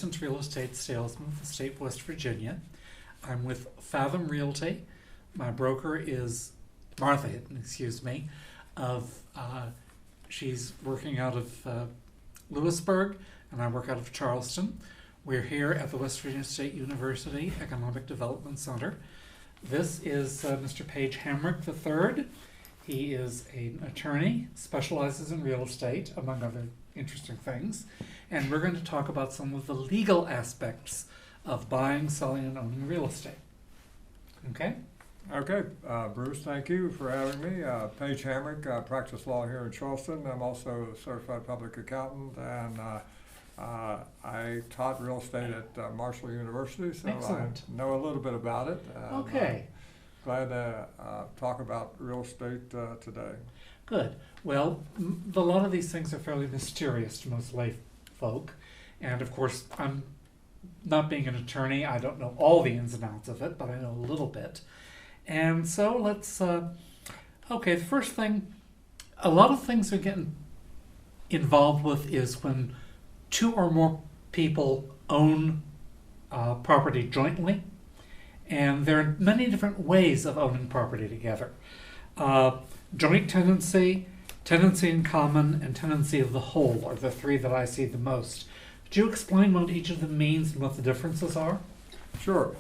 Real estate salesman with the state of West Virginia. I'm with Fathom Realty. My broker is Martha, she's working out of Lewisburg, and I work out of Charleston. We're here at the West Virginia State University Economic Development Center. This is Mr. Page Hamrick III. He is an attorney, specializes in real estate, among other interesting things. And we're going to talk about some of the legal aspects of buying, selling, and owning real estate. Okay? Okay, Bruce, thank you for having me. Page Hamrick, practice law here in Charleston. I'm also a certified public accountant, and I taught real estate at Marshall University, so Excellent. I know a little bit about it. Okay. Glad to talk about real estate today. Good. Well, a lot of these things are fairly mysterious to most lay folk. And of course, I'm not being an attorney, I don't know all the ins and outs of it, but I know a little bit. And so let's, okay, the first thing, a lot of things we're getting involved with is when two or more people own property jointly. And there are many different ways of owning property together. Joint tenancy, tenancy in common, and tenancy of the whole are the three that I see the most. Could you explain what each of them means and what the differences are? Sure.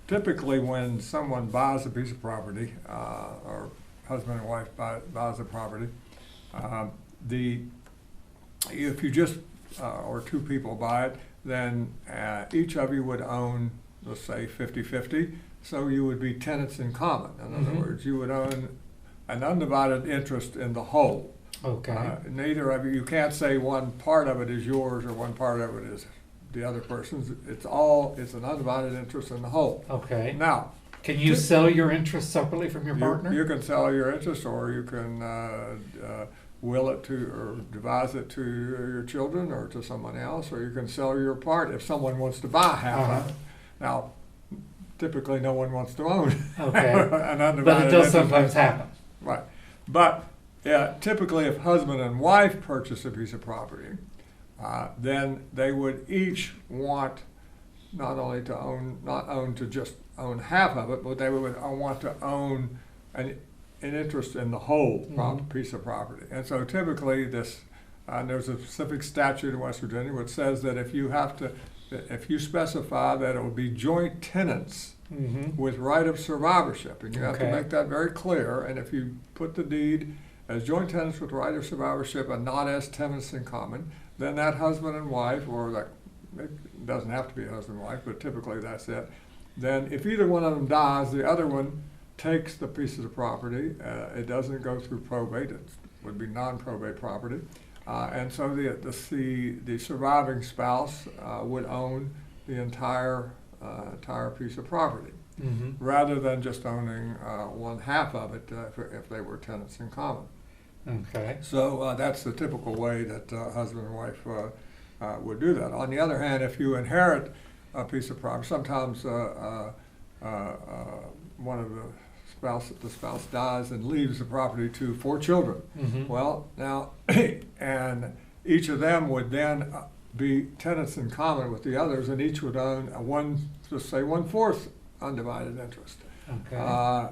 Typically, when someone buys a piece of property, or husband and wife buys a property, if you just or two people buy it, then each of you would own, let's say, 50-50. So you would be tenants in common. In other words, you would own an undivided interest in the whole. Okay. Neither of you can't say one part of it is yours or one part of it is the other person's. It's an undivided interest in the whole. Okay. Now, can you sell your interest separately from your partner? You can sell your interest, or you can will it to or devise it to your children or to someone else, or you can sell your part if someone wants to buy half of it. Now, typically no one wants to own Okay. an undivided But it does interest. sometimes happen. Right. But typically if husband and wife purchase a piece of property, then they would each want not only to just own half of it, but they would want to own an interest in the whole piece of property. And so typically there's a specific statute in West Virginia which says that if you specify that it will be joint tenants with right of survivorship, and you have to make that very clear, and if you put the deed as joint tenants with right of survivorship and not as tenants in common, then that husband and wife, or that it doesn't have to be a husband and wife, but typically that's it, then if either one of them dies, the other one takes the pieces of property. It doesn't go through probate, it would be non-probate property. And so the surviving spouse would own the entire piece of property, rather than just owning one half of it if they were tenants in common. Okay. So that's the typical way that husband and wife would do that. On the other hand, if you inherit a piece of property, sometimes one of the spouse dies and leaves the property to 4 children. Well, now, and each of them would then be tenants in common with the others, and each would own just say 1/4 undivided interest. Okay.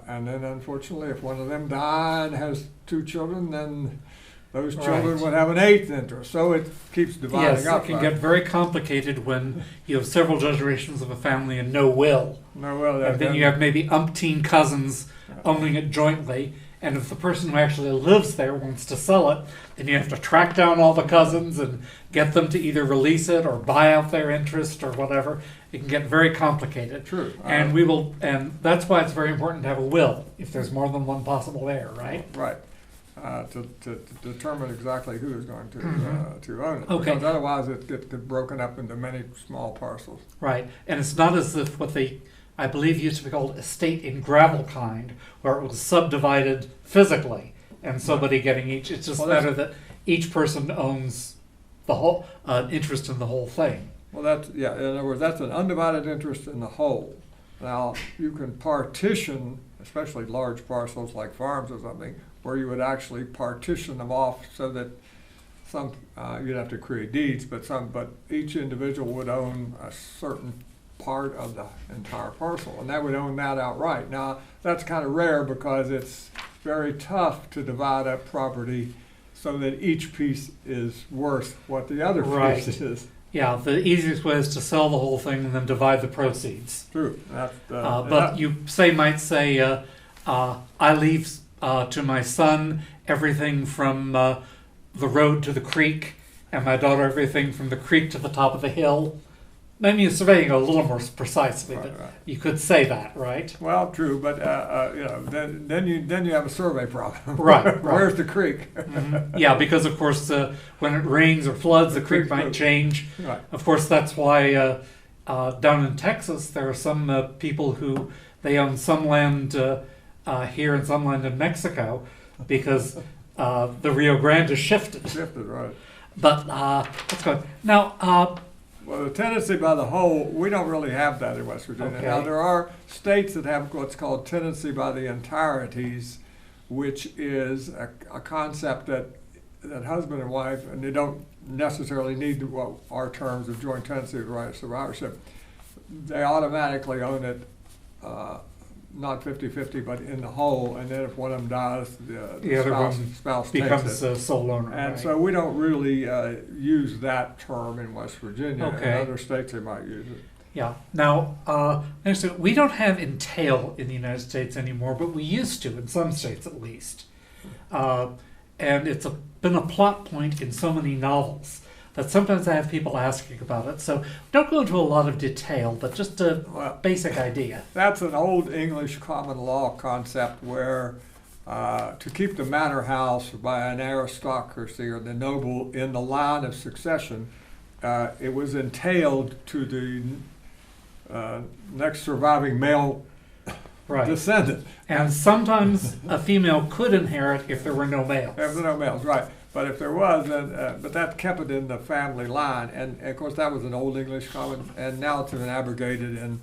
And then, unfortunately, if one of them died and has 2 children, then those children would have an 1/8 interest. So it keeps dividing up. Yes, it can get very complicated when you have several generations of a family and no will. No will. And then you have maybe umpteen cousins owning it jointly. And if the person who actually lives there wants to sell it, then you have to track down all the cousins and get them to either release it or buy out their interest or whatever. It can get very complicated. True. And that's why it's very important to have a will if there's more than one possible heir, right? Right. To determine exactly who is going to own it. Okay. Because otherwise it gets broken up into many small parcels. Right. And it's not as if what I believe used to be called estate in gravel kind, where it was subdivided physically and somebody getting each. It's just better that each person owns the whole interest in the whole thing. Well, in other words, that's an undivided interest in the whole. Now, you can partition, especially large parcels like farms or something, where you would actually partition them off so that you'd have to create deeds, but each individual would own a certain part of the entire parcel, and that would own that outright. Now, that's kind of rare because it's very tough to divide up property so that each piece is worth what the other Right. piece is. Yeah, the easiest way is to sell the whole thing and then divide the proceeds. True. But you might say, I leave to my son everything from the road to the creek, and my daughter everything from the creek to the top of the hill. Maybe you're surveying a little more precisely, but Right. you could say that, right? Well, true, but then you have a survey problem. Right. Where's the creek? Mhm. Yeah, because of course, when it rains or floods, the creek might change. Right. Of course, that's why down in Texas there are some people who they own some land here and some land in Mexico because the Rio Grande is shifted. Shifted, right. But let's go now. Well, the tenancy by the whole, we don't really have that in West Virginia. Okay. Now, there are states that have what's called tenancy by the entireties, which is a concept that husband and wife, and they don't necessarily need our terms of joint tenancy of right of survivorship, they automatically own it, not 50-50, but in the whole, and then if one of them dies, The other one spouse becomes takes it. a sole owner. And right? so we don't really use that term in West Virginia. Okay. In other states, they might use it. Yeah. Now, we don't have entail in the United States anymore, but we used to in some states at least. And it's been a plot point in so many novels that sometimes I have people asking about it. So don't go into a lot of detail, but just a basic idea. That's an old English common law concept where to keep the manor house by an aristocracy or the noble in the line of succession, it was entailed to the next surviving male Right. descendant. And sometimes a female could inherit if there were no males. If there were no males, right. But if there was, then, but that kept it in the family line. And of course, that was an old English common, and now it's been abrogated in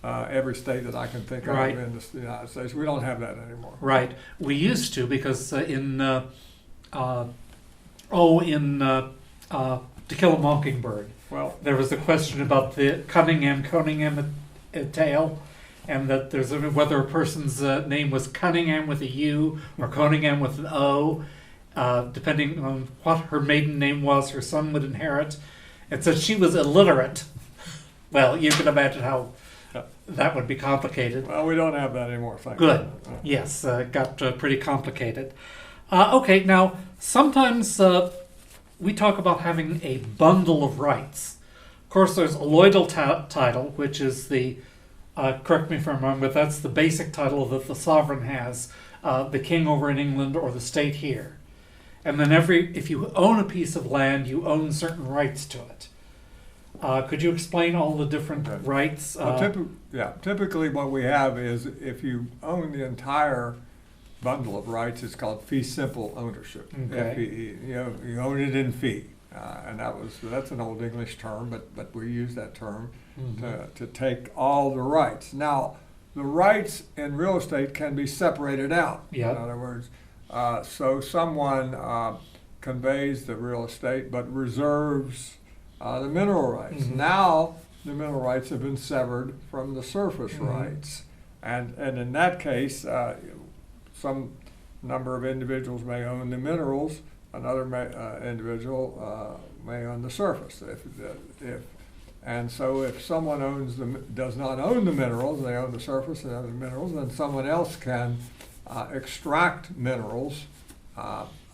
every state that I can think of Right. in the United States. We don't have that anymore. Right. We used to because To Kill a Mockingbird, Well, there was a question about the Cunningham tale, and that there's whether a person's name was Cunningham with a U or Cunningham with an O, depending on what her maiden name was, her son would inherit. And so she was illiterate. Well, you can imagine how that would be complicated. well, we don't have that anymore. Thank Good. you. Yes, it got pretty complicated. Okay, now sometimes we talk about having a bundle of rights. Of course, there's a loidal title, which is the, correct me if I'm wrong, but that's the basic title that the sovereign has, the king over in England or the state here. And then if you own a piece of land, you own certain rights to it. Could you explain all the different Okay. rights? Well, typically what we have is if you own the entire bundle of rights, it's called fee simple ownership. Okay. FEE. You own it in fee. And that's an old English term, but we use that term to take all the rights. Now, the rights in real estate can be separated out. Yeah. In other words, so someone conveys the real estate but reserves the mineral rights. Mhm. Now, the mineral rights have been severed from the surface rights. And in that case, some number of individuals may own the minerals, another individual may own the surface. And so if someone does not own the minerals, they own the surface and other minerals, then someone else can extract minerals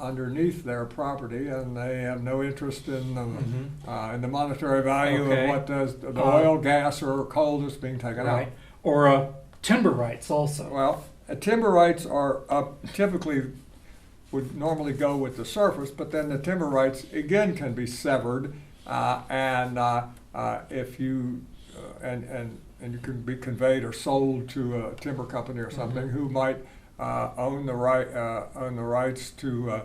underneath their property, and they have no interest in the monetary value Okay. of what the oil, gas, or coal that's being taken out. Right. Or timber rights also. Well, timber rights are typically would normally go with the surface, but then the timber rights again can be severed, and if you and you can be conveyed or sold to a timber company or something who might own the rights to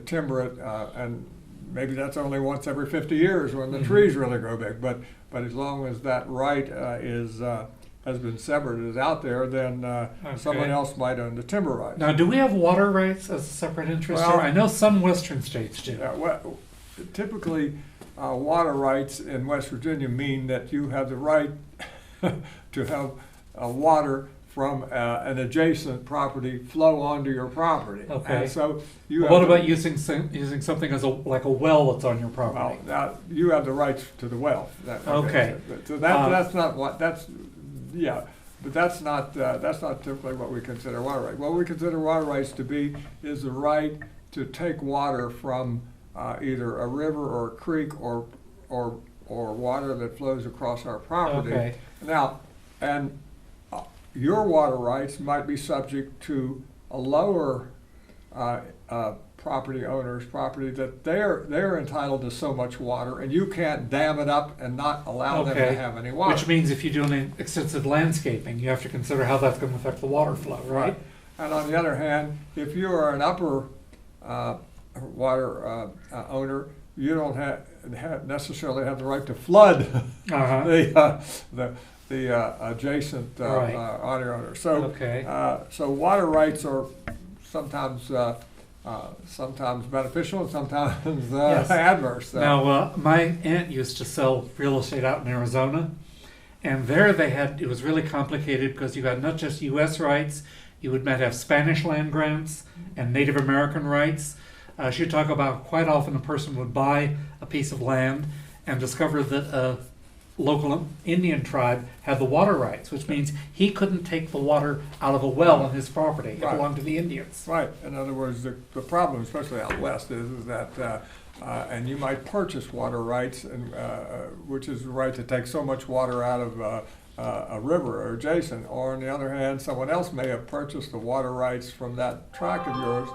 timber it, and maybe that's only once every 50 years when the trees really grow big. But as long as that right has been severed, is out there, then someone else might own the timber rights. Now, do we have water rights as a separate interest Well, here? I know some western states do. typically, water rights in West Virginia mean that you have the right to have water from an adjacent property flow onto your property. Okay. And so you Well, have what the- about using something as like a well that's on your Well, property? now, you have the rights to the well. Okay. So that's not what, yeah, but that's not typically what we consider water rights. What we consider water rights to be is the right to take water from either a river or a creek or water that flows across our property. Okay. Now, and your water rights might be subject to a lower property owner's property that they're entitled to so much water, and you can't dam it up and not allow them to Okay. have any water. Which means if you do any extensive landscaping, you have to consider how that's going to affect the water flow, right? And on the other hand, if you are an upper water owner, you don't necessarily have the right to flood Uh-huh. the adjacent Right. water owner. So, Okay. so water rights are sometimes beneficial and sometimes Yes. adverse. Now, my aunt used to sell real estate out in Arizona, and there it was really complicated because you had not just U.S. rights, you might have Spanish land grants and Native American rights. She'd talk about quite often a person would buy a piece of land and discover that a local Indian tribe had the water rights, which means he couldn't take the water out of a well on his property. It Right. belonged to the Indians. Right. In other words, the problem, especially out west, is that, and you might purchase water rights, and which is the right to take so much water out of a river or adjacent. Or on the other hand, someone else may have purchased the water rights from that tract of yours,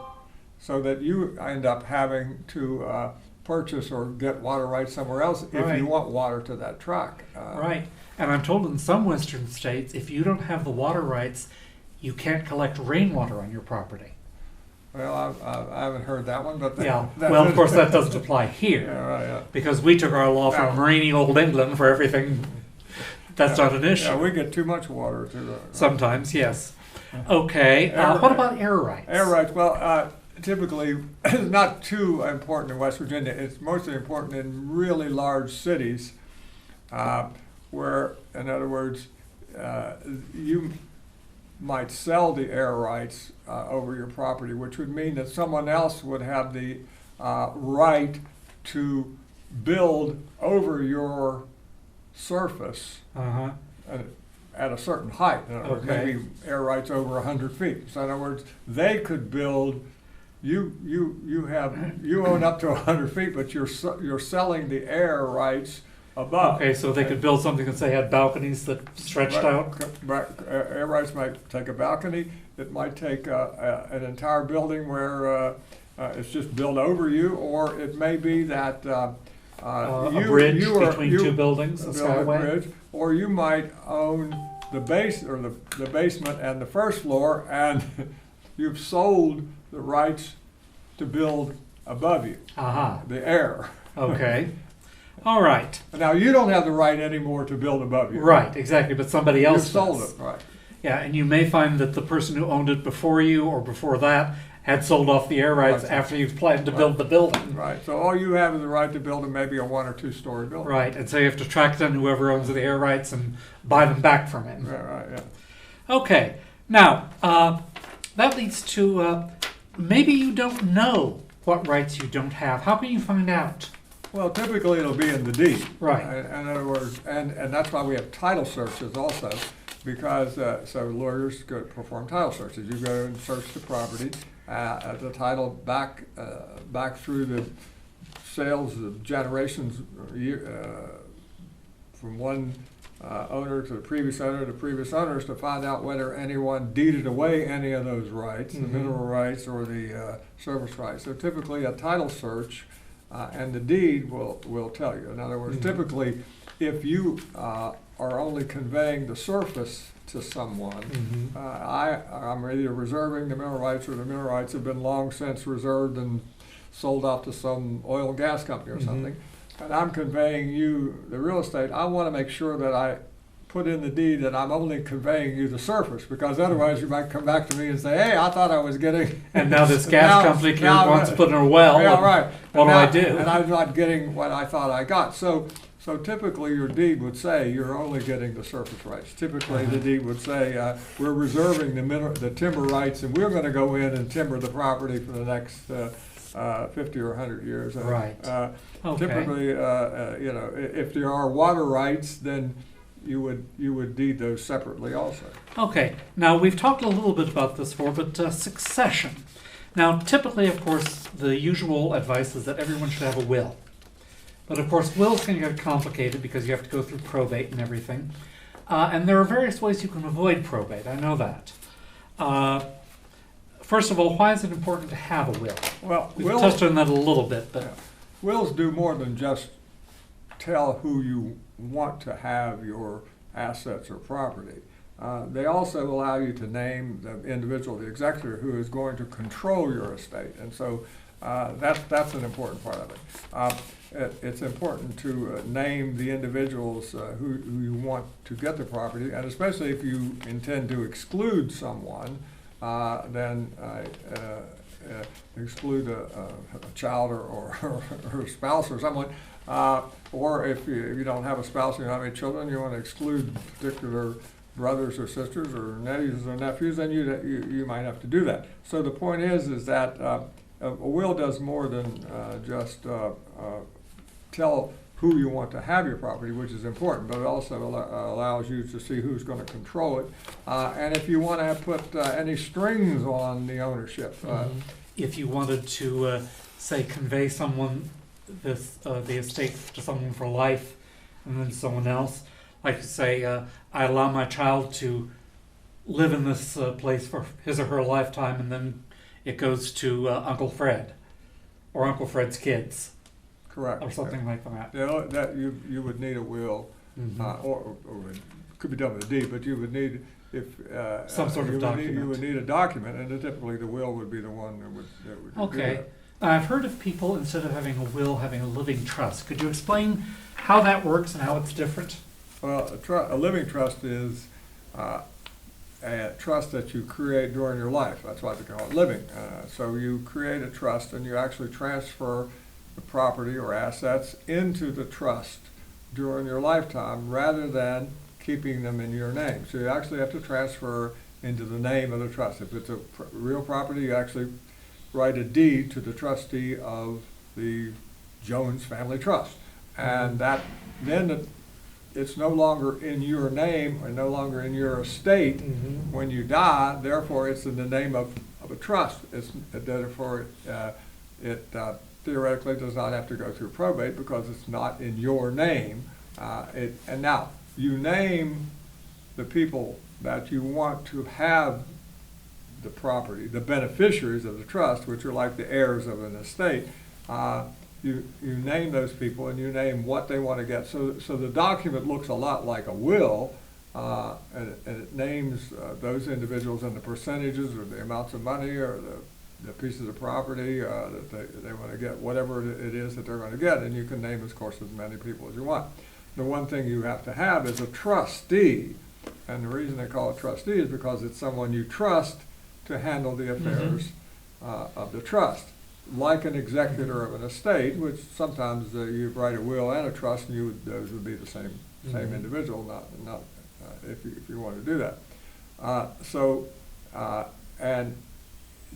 so that you end up having to purchase or get water rights somewhere else if Right. you want water to that tract. Right. And I'm told in some western states, if you don't have the water rights, you can't collect rainwater on your property. Well, I haven't heard that one, but Yeah. Well, of course, that doesn't apply here. Yeah, right, yeah. Because we took our law from No. rainy old England for everything. That's not an issue. Yeah, we get too much water to. Sometimes, yes. Okay. What about air rights? Air rights, well, typically, it's not too important in West Virginia. It's mostly important in really large cities, where, in other words, you might sell the air rights over your property, which would mean that someone else would have the right to build over your surface Uh-huh. at a certain height. In other words, Okay. maybe air rights over 100 feet. So in other words, they could build. You own up to 100 feet, but you're selling the air rights above. Okay, so they could build something that say had balconies that stretched out. But air rights might take a balcony. It might take an entire building where it's just built over you, or it may be that A bridge between two buildings, a build skyway. bridge, or you might own the base or the basement and the first floor, and you've sold the rights to build above you, Aha. the air. Okay. All right. Now you don't have the right anymore to build above you. Right, exactly, but somebody You've else sold does. it, right? Yeah, and you may find that the person who owned it before you or before that had sold off the air rights Right. after you've planned to build the building. Right. So all you have is the right to build maybe a 1 or 2 story building. Right, and so you have to track down whoever owns the air rights and buy them back from him. Right. Yeah. Okay, now that leads to maybe you don't know what rights you don't have. How can you find out? Well, typically it'll be in the deed. Right. In other words, and that's why we have title searches also, because so lawyers go perform title searches. You go and search the property, the title back through the sales of generations, from one owner to the previous owner to previous owners, to find out whether anyone deeded away any of those rights, the mineral rights or the service rights. So typically a title search and the deed will tell you. In other words, typically if you are only conveying the surface to someone, I'm either reserving the mineral rights, or the mineral rights have been long since reserved and sold off to some oil and gas company or something, and I'm conveying you the real estate. I want to make sure that I put in the deed that I'm only conveying you the surface, because otherwise you might come back to me and say, hey, I thought I was getting. And now this gas company wants to put in a well. Yeah, right. What do I do? And I'm not getting what I thought I got. So typically your deed would say you're only getting the surface rights. Typically the deed would say we're reserving the timber rights, and we're going to go in and timber the property for the next 50 or 100 years. Right. Okay. Typically, if there are water rights, then you would deed those separately also. Okay. Now, we've talked a little bit about this before, but succession. Now, typically, of course, the usual advice is that everyone should have a will. But, of course, wills can get complicated because you have to go through probate and everything. And there are various ways you can avoid probate. I know that. First of all, why is it important to have a will? Well, We've touched on that a little bit, but... Yeah. Wills do more than just tell who you want to have your assets or property. They also allow you to name the individual, the executor, who is going to control your estate. And so that's an important part of it. It's important to name the individuals who you want to get the property, and especially if you intend to exclude someone, then exclude a child or a spouse or someone, or if you don't have a spouse and you don't have any children, you want to exclude particular brothers or sisters or nephews or nephews, then you might have to do that. So the point is that a will does more than just tell who you want to have your property, which is important, but it also allows you to see who's going to control it. And if you want to put any strings on the ownership. If you wanted to, say, convey someone the estate to someone for life and then someone else, like say, I allow my child to live in this place for his or her lifetime, and then it goes to Uncle Fred or Uncle Fred's kids. Correct. Or something like that. Yeah, that you would need a will, or it could be done with a deed, but you would need some sort of document. You would need a document, and typically the will would be the one that would okay. do that. I've heard of people, instead of having a will, having a living trust. Could you explain how that works and how it's different? Well, a living trust is a trust that you create during your life. That's why they call it living. So you create a trust, and you actually transfer the property or assets into the trust during your lifetime rather than keeping them in your name. So you actually have to transfer into the name of the trust. If it's a real property, you actually write a deed to the trustee of the Jones Family Trust. And that then it's no longer in your name or no longer in your estate when you die. Therefore, it's in the name of a trust. Therefore, it theoretically does not have to go through probate because it's not in your name. And now, you name the people that you want to have the property, the beneficiaries of the trust, which are like the heirs of an estate. You name those people and you name what they want to get. So the document looks a lot like a will, and it names those individuals and the percentages or the amounts of money or the pieces of property that they want to get, whatever it is that they're going to get, and you can name, of course, as many people as you want. The one thing you have to have is a trustee, and the reason they call it trustee is because it's someone you trust to handle the affairs of the trust, like an executor of an estate, which sometimes you write a will and a trust, and those would be the same individual, not if you want to do that. And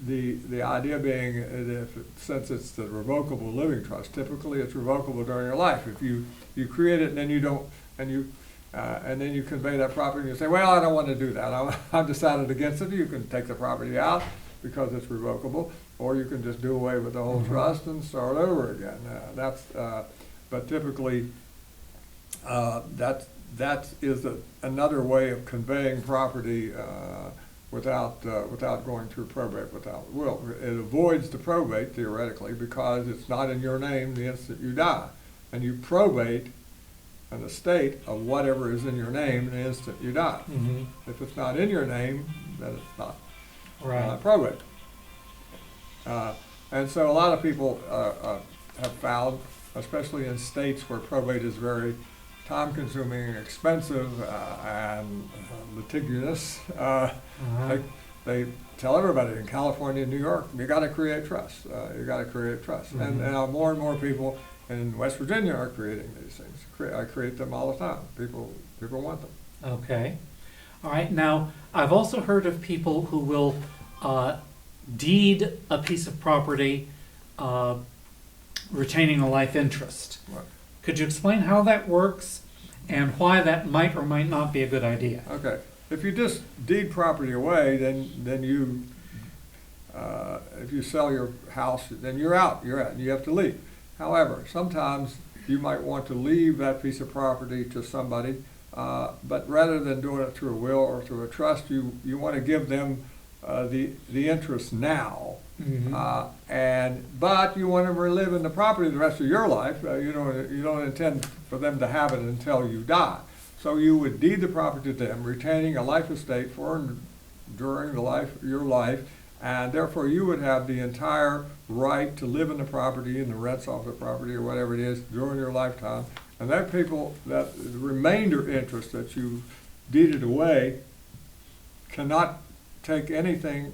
the idea being that since it's the revocable living trust, typically it's revocable during your life. If you create it and then you don't, and then you convey that property and you say, well, I don't want to do that. I've decided against it. You can take the property out because it's revocable, or you can just do away with the whole trust and start over again. But typically that is another way of conveying property without going through probate, without will. It avoids the probate theoretically because it's not in your name the instant you die, and you probate an estate of whatever is in your name the instant you die. If it's not in your name, then it's not probate. And so a lot of people have found, especially in states where probate is very time-consuming, expensive, and litigious. They tell everybody in California and New York, you got to create trust. You got to create trust. Mhm. And more and more people in West Virginia are creating these things. I create them all the time. People want them. Okay. All right. Now, I've also heard of people who will deed a piece of property retaining a life interest. Right. Could you explain how that works and why that might or might not be a good idea? Okay. If you just deed property away, then you, if you sell your house, then you're out. You have to leave. However, sometimes you might want to leave that piece of property to somebody, but rather than doing it through a will or through a trust, you want to give them the interest now. Mhm. But you want to live in the property the rest of your life. You don't intend for them to have it until you die. So you would deed the property to them, retaining a life estate during your life, and therefore you would have the entire right to live in the property and the rents off the property or whatever it is during your lifetime. And the remainder interest that you deeded away cannot take anything,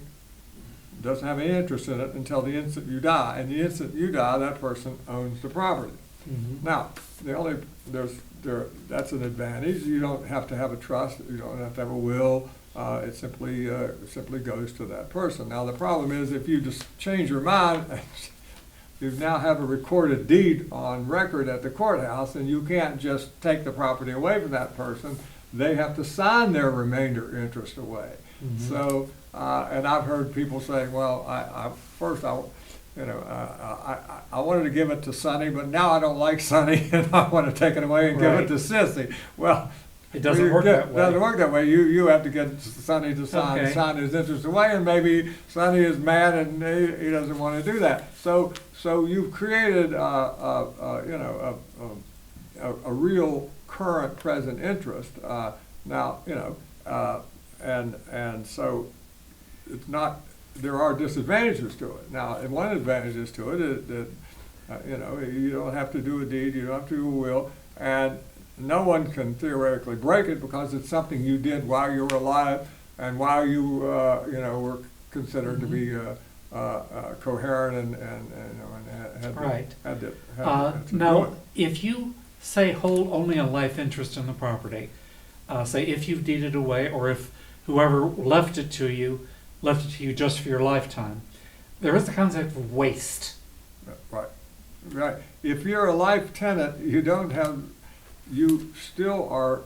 doesn't have any interest in it until the instant you die. And the instant you die, that person owns the property. Mhm. Now, that's an advantage. You don't have to have a trust. You don't have to have a will. It simply goes to that person. Now, the problem is if you just change your mind, you now have a recorded deed on record at the courthouse, and you can't just take the property away from that person. They have to sign their remainder interest away. Mhm. So, and I've heard people say, well, I wanted to give it to Sonny, but now I don't like Sonny, and I want to take it away and give Right. it to Sissy. Well, It doesn't work that It way. doesn't work that way. You have to get Sonny to Okay. sign his interest away, and maybe Sonny is mad and he doesn't want to do that. So you've created a real current present interest. And so it's not. There are disadvantages to it. Now, and one advantage to it is that you don't have to do a deed, you don't have to do a will, and no one can theoretically break it because it's something you did while you were alive and while you were considered to be coherent and had Right. to do Now, it. if you say hold only a life interest in the property, say if you've deeded away or if whoever left it to you just for your lifetime, there is the concept of waste. Right. If you're a life tenant, you still are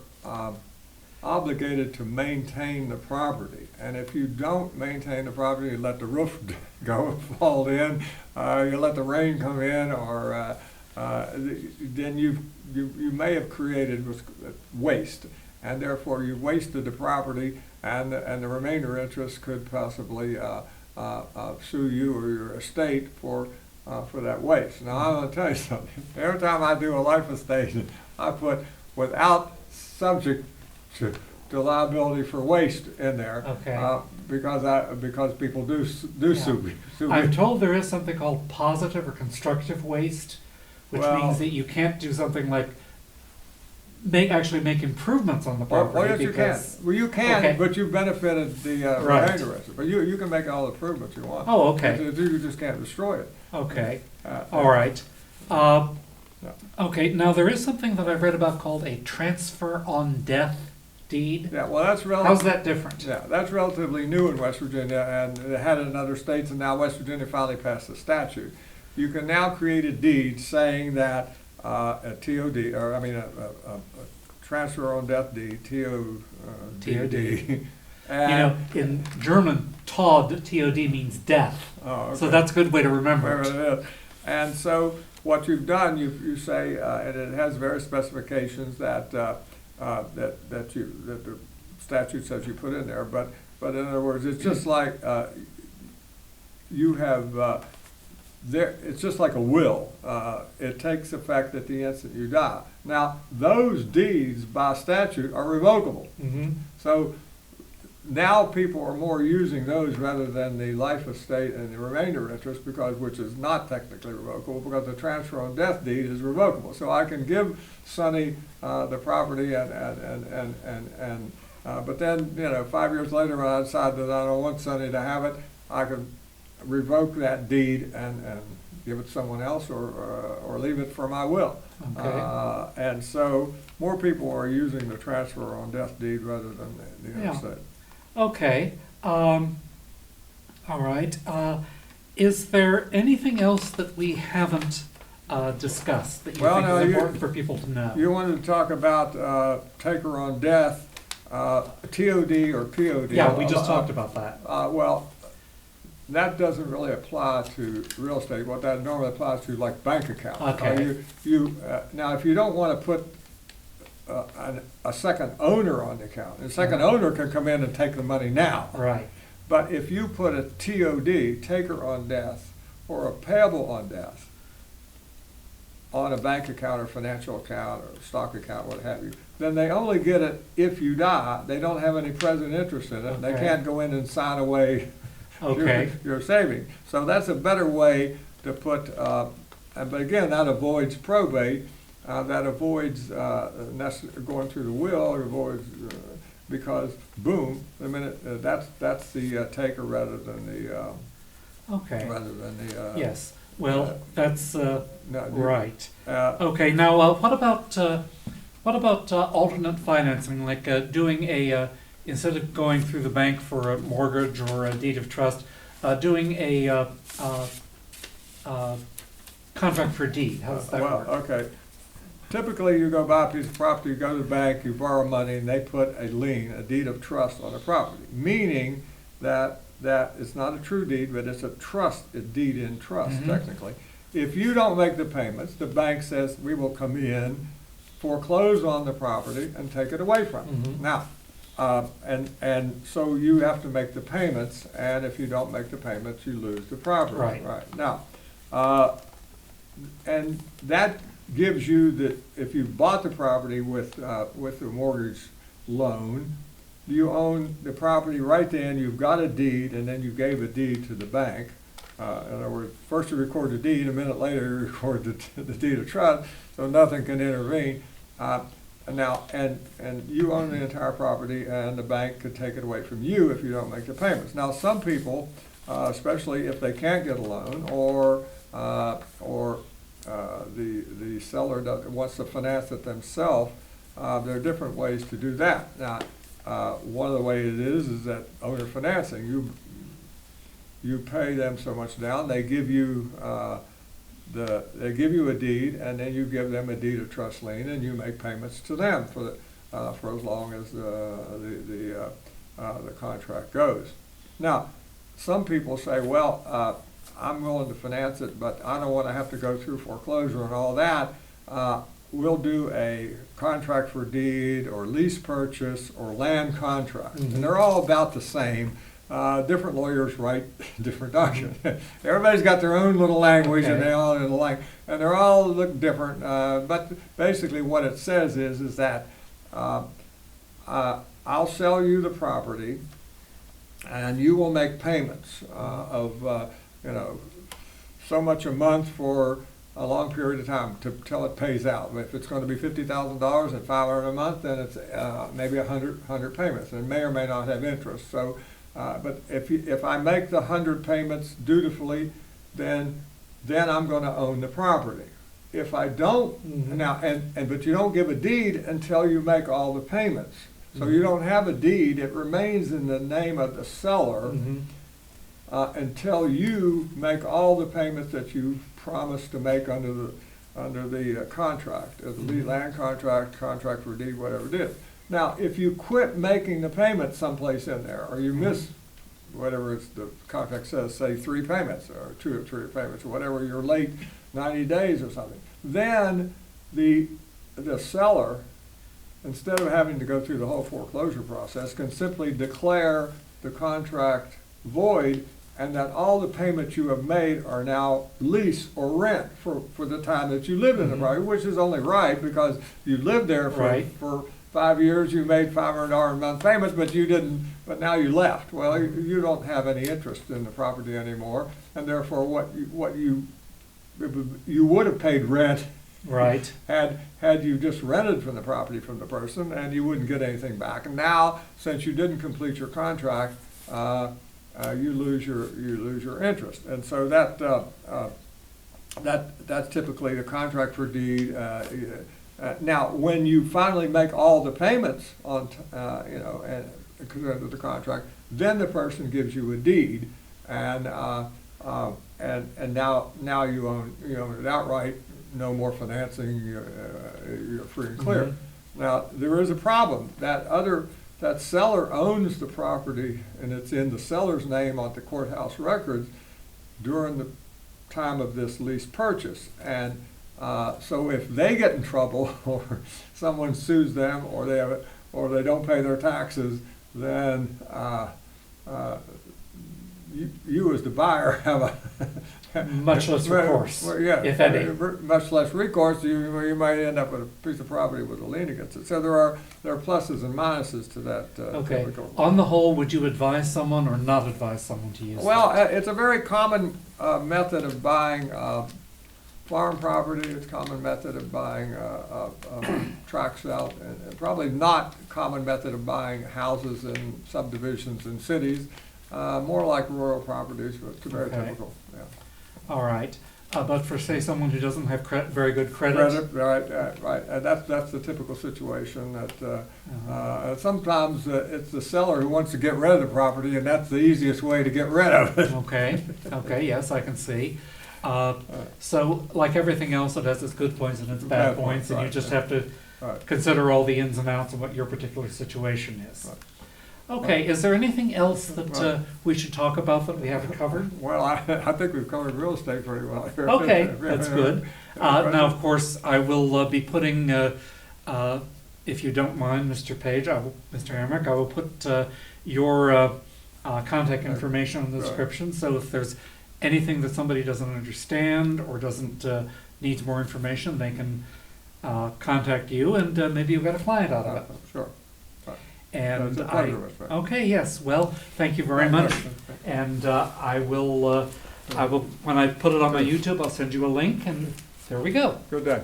obligated to maintain the property. And if you don't maintain the property, you let the roof fall in, you let the rain come in, or then you may have created waste, and therefore you've wasted the property, and the remainder interest could possibly sue you or your estate for that waste. Now, I'm going to tell you something. Every time I do a life estate, I put without subject to liability for waste in there. Okay. Because people do Yeah. sue me. I'm told there is something called positive or constructive waste, which Well- means that you can't do something like actually make improvements on the Well, property. yes, you can. because- Well, you can, Okay. but you benefited the Right. remainder interest. But you can make all the improvements you want. Oh, okay. You just can't destroy it. Okay. Uh, All right. Uh, Yeah. Okay, now there is something that I've read about called a transfer on death deed. Yeah, well, that's How's relative. that different? Yeah, that's relatively new in West Virginia, and it had it in other states, and now West Virginia finally passed a statute. You can now create a deed saying that a TOD, or I mean a transfer on death deed, TOD. In German, Tod, T-O-D means death. Oh, okay. So that's a good way to remember Whatever it. it is. And so what you've done, you say, and it has various specifications that the statute says you put in there, but in other words, it's just like you have it's just like a will. It takes effect at the instant you die. Now, those deeds by statute are revocable. Mm-hmm. So now people are more using those rather than the life estate and the remainder interest, because, which is not technically revocable, because the transfer on death deed is revocable. So I can give Sonny the property but then, 5 years later, when I decide that I don't want Sonny to have it, I can revoke that deed and give it to someone else, or leave it for my will. Okay. And so more people are using the transfer on death deed rather than the estate. Okay. All right. Is there anything else that we haven't discussed that you Well, think no, is you- important for people to know? You wanted to talk about taker on death, TOD or POD. Yeah, we just talked about that. Well, that doesn't really apply to real estate. What that normally applies to, like bank accounts. Okay. Now, if you don't want to put a second owner on the account, the second owner can come in and take the money now. Right. But if you put a TOD, taker on death, or a payable on death, on a bank account or financial account or stock account, what have you, then they only get it if you die. They don't have any present interest in it. They Okay. can't go in and sign away Okay. your savings. So that's a better way to put, but again, that avoids probate, that avoids going through the will, avoids, because boom, the minute, that's the taker rather than the, Okay. Yes. Well, that's right. Okay. Now, what about alternate financing, like doing a instead of going through the bank for a mortgage or a deed of trust, doing a contract for deed? How does that work? Okay. Typically, you go buy a piece of property, you go to the bank, you borrow money, and they put a lien, a deed of trust on the property, meaning that it's not a true deed, but it's a trust, a deed in trust, Mhm. technically. If you don't make the payments, the bank says, we will come in, foreclose on the property, and take it away from you. Mhm. Now, and so you have to make the payments, and if you don't make the payments, you lose the property. Right. Now, and that gives you if you bought the property with the mortgage loan, you own the property right then, you've got a deed, and then you gave a deed to the bank. In other words, first you record the deed, a minute later you record the deed of trust, so nothing can intervene. And you own the entire property, and the bank could take it away from you if you don't make the payments. Now, some people, especially if they can't get a loan, or the seller wants to finance it themselves, there are different ways to do that. Now, one of the ways it is that owner financing. You pay them so much down, they give you they give you a deed, and then you give them a deed of trust lien, and you make payments to them for as long as the contract goes. Now, some people say, well, I'm willing to finance it, but I don't want to have to go through foreclosure and all that. We'll do a contract for deed, or lease purchase, or land contract. Mhm. And they're all about the same. Different lawyers write different documents. Everybody's got their own little language, and Okay. they all and they're all look different. But basically, what it says is that I'll sell you the property, and you will make payments of so much a month for a long period of time till it pays out. If it's going to be $50,000 and $500 a month, then it's maybe 100 payments, and it may or may not have interest. So. But if I make the 100 payments dutifully, then I'm going to own the property. If I don't now, but you don't give a deed until you make all the payments. So you don't have a deed; it remains in the name of the seller until you make all the payments that you promised to make under the contract, the land contract, contract for deed, whatever it is. Now, if you quit making the payments someplace in there, or you miss whatever the contract says, say 3 payments, or 2 or 3 payments, or whatever, you're late 90 days or something, then the seller, instead of having to go through the whole foreclosure process, can simply declare the contract void, and that all the payments you have made are now lease or rent for the time that you lived in the property, which is only right because you lived there for 5 years, you made $500 a month payments, but you didn't, but now you left. Well, you don't have any interest in the property anymore, and therefore what you would have paid rent Right. had you just rented from the property from the person, and you wouldn't get anything back. And now, since you didn't complete your contract, you lose your interest. And so that's typically the contract for deed. Now, when you finally make all the payments on, and under the contract, then the person gives you a deed, and now you own it outright. No more financing. You're free and clear. Mm-hmm. Now, there is a problem. That seller owns the property, and it's in the seller's name on the courthouse records during the time of this lease purchase. And so if they get in trouble, or someone sues them, or they don't pay their taxes, then you as the buyer have a Much less recourse, if any. Much less recourse. You might end up with a piece of property with a lien against it. So there are pluses and minuses to that. Okay. Typical. On the whole, would you advise someone or not advise someone to use Well, that? it's a very common method of buying farm property. It's a common method of buying tracts out, and probably not a common method of buying houses in subdivisions in cities. More like rural properties, but it's very Okay. typical. Yeah. All right. But for, say, someone who doesn't have very good credit? Right. That's the typical situation. Sometimes it's the seller who wants to get rid of the property, and that's the easiest way to get rid of it. Okay, yes, I can see. So, like everything else, it has its good points and its bad points, and you just have to consider all the ins and outs of what your particular situation is. Right. Okay, is there anything else that we should talk about that we haven't covered? Well, I think we've covered real estate pretty well here. Okay, that's good. Now, of course, I will be putting, if you don't mind, Mr. Page, Mr. Hamrick, I will put your contact information in the description. So if there's anything that somebody doesn't understand or doesn't needs more information, they can contact you, and maybe you'll get a client out of it. Sure. And it's a pleasure, Mr. Frank. okay, yes. Well, thank you very much. And I will when I put it on my YouTube, I'll send you a link, and there we go. Good day.